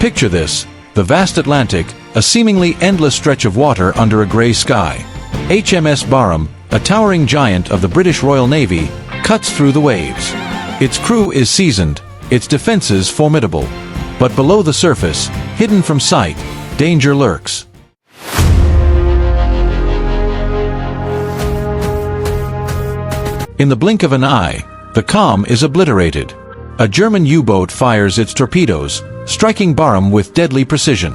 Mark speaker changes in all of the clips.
Speaker 1: Picture this: the vast Atlantic, a seemingly endless stretch of water under a grey sky. HMS Barham, a towering giant of the British Royal Navy, cuts through the waves. Its crew is seasoned, its defenses formidable. But below the surface, hidden from sight, danger lurks. In the blink of an eye, the calm is obliterated. A German U-boat fires its torpedoes, striking Barham with deadly precision.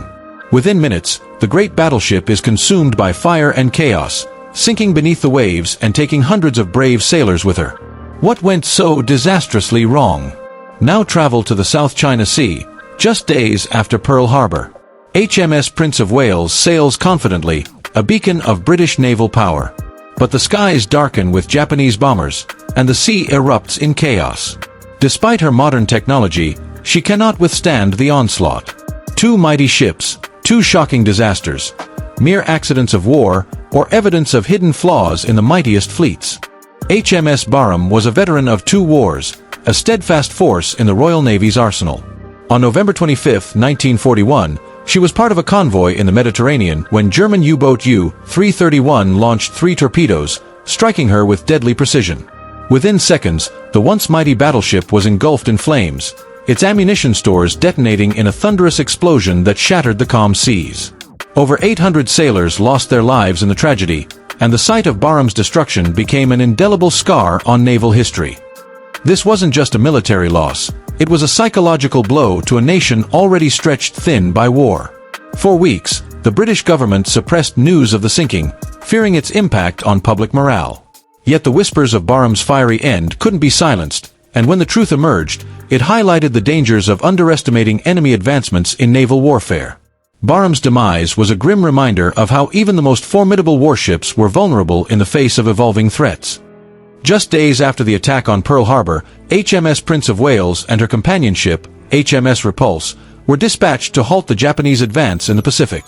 Speaker 1: Within minutes, the great battleship is consumed by fire and chaos, sinking beneath the waves and taking hundreds of brave sailors with her. What went so disastrously wrong? Now travel to the South China Sea, just days after Pearl Harbor. HMS Prince of Wales sails confidently, a beacon of British naval power. But the skies darken with Japanese bombers, and the sea erupts in chaos. Despite her modern technology, she cannot withstand the onslaught. Two mighty ships, two shocking disasters, mere accidents of war, or evidence of hidden flaws in the mightiest fleets. HMS Barham was a veteran of two wars, a steadfast force in the Royal Navy's arsenal. On November 25, 1941, she was part of a convoy in the Mediterranean when German U-boat U-331 launched 3 torpedoes, striking her with deadly precision. Within seconds, the once mighty battleship was engulfed in flames, its ammunition stores detonating in a thunderous explosion that shattered the calm seas. Over 800 sailors lost their lives in the tragedy, and the sight of Barham's destruction became an indelible scar on naval history. This wasn't just a military loss, it was a psychological blow to a nation already stretched thin by war. For weeks, the British government suppressed news of the sinking, fearing its impact on public morale. Yet the whispers of Barham's fiery end couldn't be silenced, and when the truth emerged, it highlighted the dangers of underestimating enemy advancements in naval warfare. Barham's demise was a grim reminder of how even the most formidable warships were vulnerable in the face of evolving threats. Just days after the attack on Pearl Harbor, HMS Prince of Wales and her companion ship, HMS Repulse, were dispatched to halt the Japanese advance in the Pacific.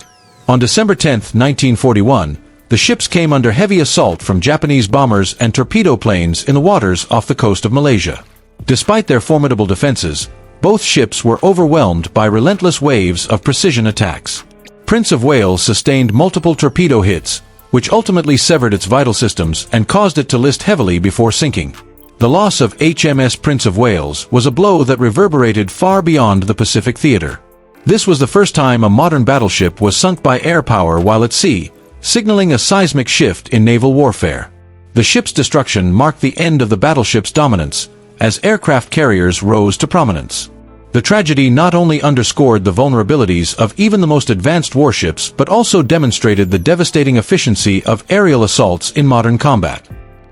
Speaker 1: On December 10, 1941, the ships came under heavy assault from Japanese bombers and torpedo planes in the waters off the coast of Malaysia. Despite their formidable defenses, both ships were overwhelmed by relentless waves of precision attacks. Prince of Wales sustained multiple torpedo hits, which ultimately severed its vital systems and caused it to list heavily before sinking. The loss of HMS Prince of Wales was a blow that reverberated far beyond the Pacific theater. This was the first time a modern battleship was sunk by air power while at sea, signaling a seismic shift in naval warfare. The ship's destruction marked the end of the battleship's dominance, as aircraft carriers rose to prominence. The tragedy not only underscored the vulnerabilities of even the most advanced warships but also demonstrated the devastating efficiency of aerial assaults in modern combat.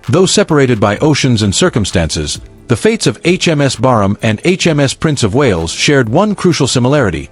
Speaker 1: Though separated by oceans and circumstances, the fates of HMS Barham and HMS Prince of Wales shared one crucial similarity.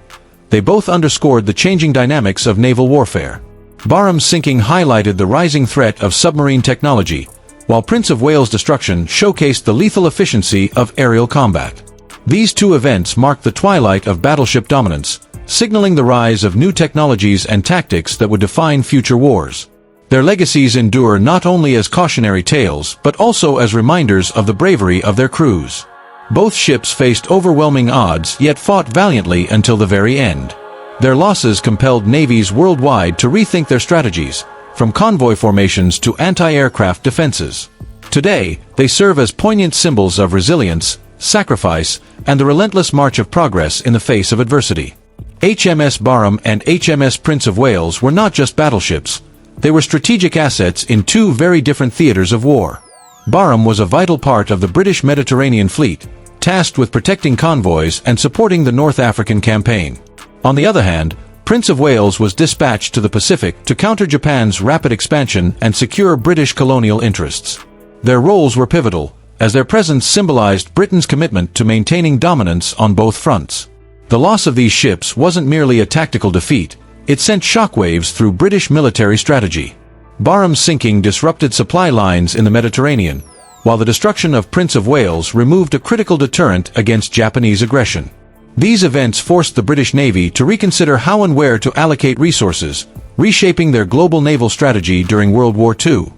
Speaker 1: They both underscored the changing dynamics of naval warfare. Barham's sinking highlighted the rising threat of submarine technology, while Prince of Wales' destruction showcased the lethal efficiency of aerial combat. These two events marked the twilight of battleship dominance, signaling the rise of new technologies and tactics that would define future wars. Their legacies endure not only as cautionary tales but also as reminders of the bravery of their crews. Both ships faced overwhelming odds yet fought valiantly until the very end. Their losses compelled navies worldwide to rethink their strategies, from convoy formations to anti-aircraft defenses. Today, they serve as poignant symbols of resilience, sacrifice, and the relentless march of progress in the face of adversity. HMS Barham and HMS Prince of Wales were not just battleships, they were strategic assets in two very different theaters of war. Barham was a vital part of the British Mediterranean fleet, tasked with protecting convoys and supporting the North African campaign. On the other hand, Prince of Wales was dispatched to the Pacific to counter Japan's rapid expansion and secure British colonial interests. Their roles were pivotal, as their presence symbolized Britain's commitment to maintaining dominance on both fronts. The loss of these ships wasn't merely a tactical defeat, it sent shockwaves through British military strategy. Barham's sinking disrupted supply lines in the Mediterranean, while the destruction of Prince of Wales removed a critical deterrent against Japanese aggression. These events forced the British Navy to reconsider how and where to allocate resources, reshaping their global naval strategy during World War II.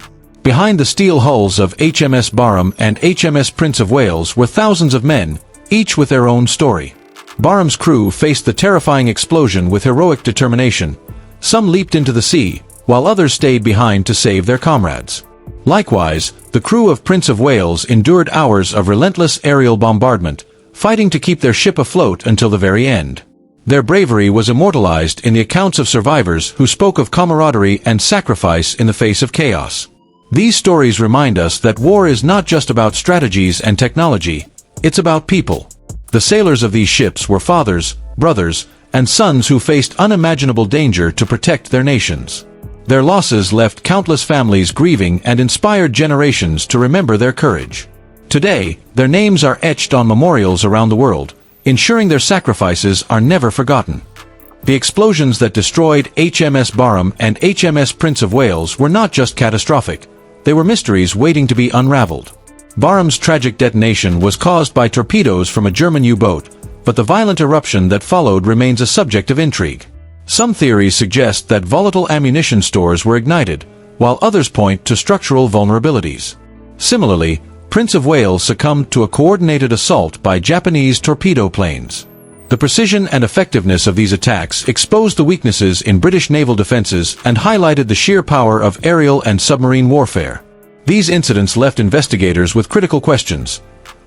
Speaker 1: Behind the steel hulls of HMS Barham and HMS Prince of Wales were thousands of men, each with their own story. Barham's crew faced the terrifying explosion with heroic determination. Some leaped into the sea, while others stayed behind to save their comrades. Likewise, the crew of Prince of Wales endured hours of relentless aerial bombardment, fighting to keep their ship afloat until the very end. Their bravery was immortalized in the accounts of survivors who spoke of camaraderie and sacrifice in the face of chaos. These stories remind us that war is not just about strategies and technology, it's about people. The sailors of these ships were fathers, brothers, and sons who faced unimaginable danger to protect their nations. Their losses left countless families grieving and inspired generations to remember their courage. Today, their names are etched on memorials around the world, ensuring their sacrifices are never forgotten. The explosions that destroyed HMS Barham and HMS Prince of Wales were not just catastrophic, they were mysteries waiting to be unraveled. Barham's tragic detonation was caused by torpedoes from a German U-boat, but the violent eruption that followed remains a subject of intrigue. Some theories suggest that volatile ammunition stores were ignited, while others point to structural vulnerabilities. Similarly, Prince of Wales succumbed to a coordinated assault by Japanese torpedo planes. The precision and effectiveness of these attacks exposed the weaknesses in British naval defenses and highlighted the sheer power of aerial and submarine warfare. These incidents left investigators with critical questions.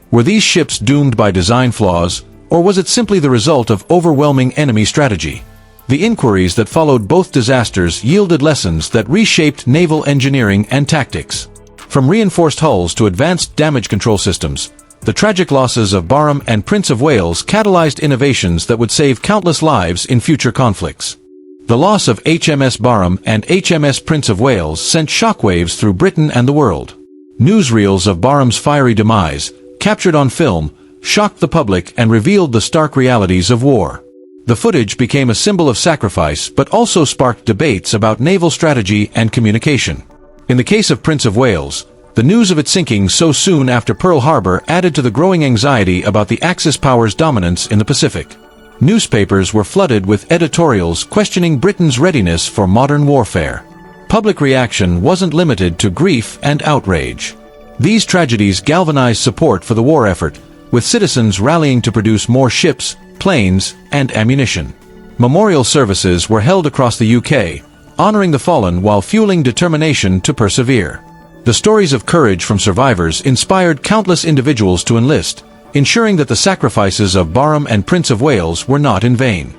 Speaker 1: Were these ships doomed by design flaws, or was it simply the result of overwhelming enemy strategy? The inquiries that followed both disasters yielded lessons that reshaped naval engineering and tactics. From reinforced hulls to advanced damage control systems, the tragic losses of Barham and Prince of Wales catalyzed innovations that would save countless lives in future conflicts. The loss of HMS Barham and HMS Prince of Wales sent shockwaves through Britain and the world. Newsreels of Barham's fiery demise, captured on film, shocked the public and revealed the stark realities of war. The footage became a symbol of sacrifice but also sparked debates about naval strategy and communication. In the case of Prince of Wales, the news of its sinking so soon after Pearl Harbor added to the growing anxiety about the Axis powers' dominance in the Pacific. Newspapers were flooded with editorials questioning Britain's readiness for modern warfare. Public reaction wasn't limited to grief and outrage. These tragedies galvanized support for the war effort, with citizens rallying to produce more ships, planes, and ammunition. Memorial services were held across the UK, honoring the fallen while fueling determination to persevere. The stories of courage from survivors inspired countless individuals to enlist, ensuring that the sacrifices of Barham and Prince of Wales were not in vain.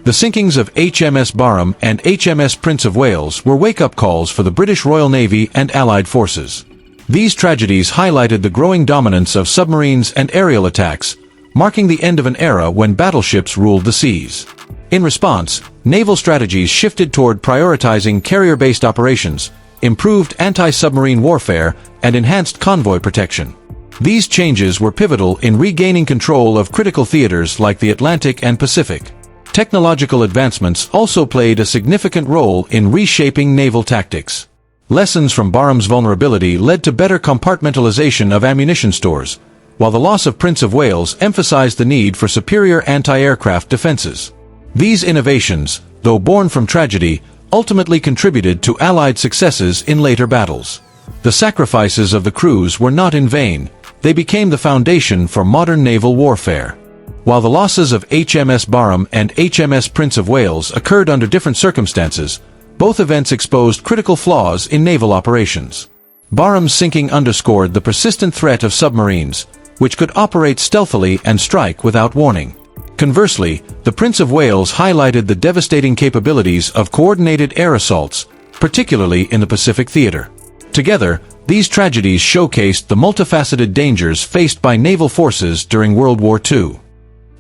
Speaker 1: The sinkings of HMS Barham and HMS Prince of Wales were wake-up calls for the British Royal Navy and Allied forces. These tragedies highlighted the growing dominance of submarines and aerial attacks, marking the end of an era when battleships ruled the seas. In response, naval strategies shifted toward prioritizing carrier-based operations, improved anti-submarine warfare, and enhanced convoy protection. These changes were pivotal in regaining control of critical theaters like the Atlantic and Pacific. Technological advancements also played a significant role in reshaping naval tactics. Lessons from Barham's vulnerability led to better compartmentalization of ammunition stores, while the loss of Prince of Wales emphasized the need for superior anti-aircraft defenses. These innovations, though born from tragedy, ultimately contributed to Allied successes in later battles. The sacrifices of the crews were not in vain, they became the foundation for modern naval warfare. While the losses of HMS Barham and HMS Prince of Wales occurred under different circumstances, both events exposed critical flaws in naval operations. Barham's sinking underscored the persistent threat of submarines, which could operate stealthily and strike without warning. Conversely, the Prince of Wales highlighted the devastating capabilities of coordinated air assaults, particularly in the Pacific theater. Together, these tragedies showcased the multifaceted dangers faced by naval forces during World War II.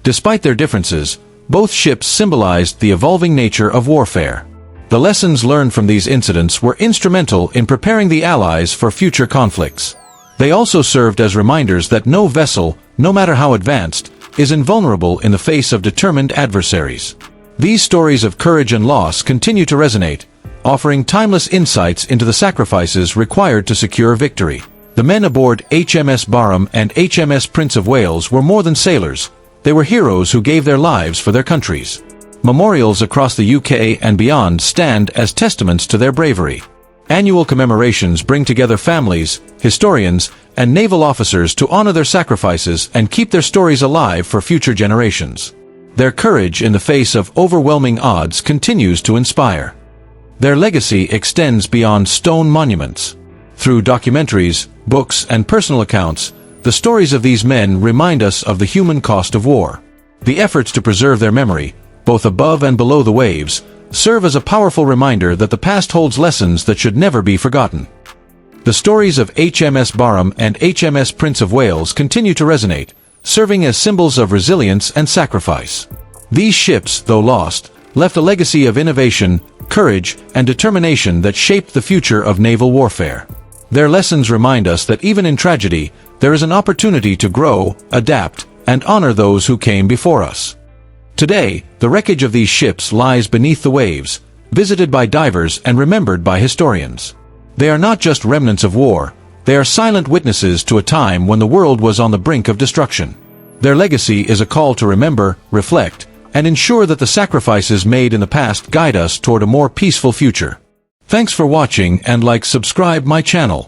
Speaker 1: Despite their differences, both ships symbolized the evolving nature of warfare. The lessons learned from these incidents were instrumental in preparing the Allies for future conflicts. They also served as reminders that no vessel, no matter how advanced, is invulnerable in the face of determined adversaries. These stories of courage and loss continue to resonate, offering timeless insights into the sacrifices required to secure victory. The men aboard HMS Barham and HMS Prince of Wales were more than sailors, they were heroes who gave their lives for their countries. Memorials across the UK and beyond stand as testaments to their bravery. Annual commemorations bring together families, historians, and naval officers to honor their sacrifices and keep their stories alive for future generations. Their courage in the face of overwhelming odds continues to inspire. Their legacy extends beyond stone monuments. Through documentaries, books, and personal accounts, the stories of these men remind us of the human cost of war. The efforts to preserve their memory, both above and below the waves, serve as a powerful reminder that the past holds lessons that should never be forgotten. The stories of HMS Barham and HMS Prince of Wales continue to resonate, serving as symbols of resilience and sacrifice. These ships, though lost, left a legacy of innovation, courage, and determination that shaped the future of naval warfare. Their lessons remind us that even in tragedy, there is an opportunity to grow, adapt, and honor those who came before us. Today, the wreckage of these ships lies beneath the waves, visited by divers and remembered by historians. They are not just remnants of war, they are silent witnesses to a time when the world was on the brink of destruction. Their legacy is a call to remember, reflect, and ensure that the sacrifices made in the past guide us toward a more peaceful future. Thanks for watching and subscribe my channel.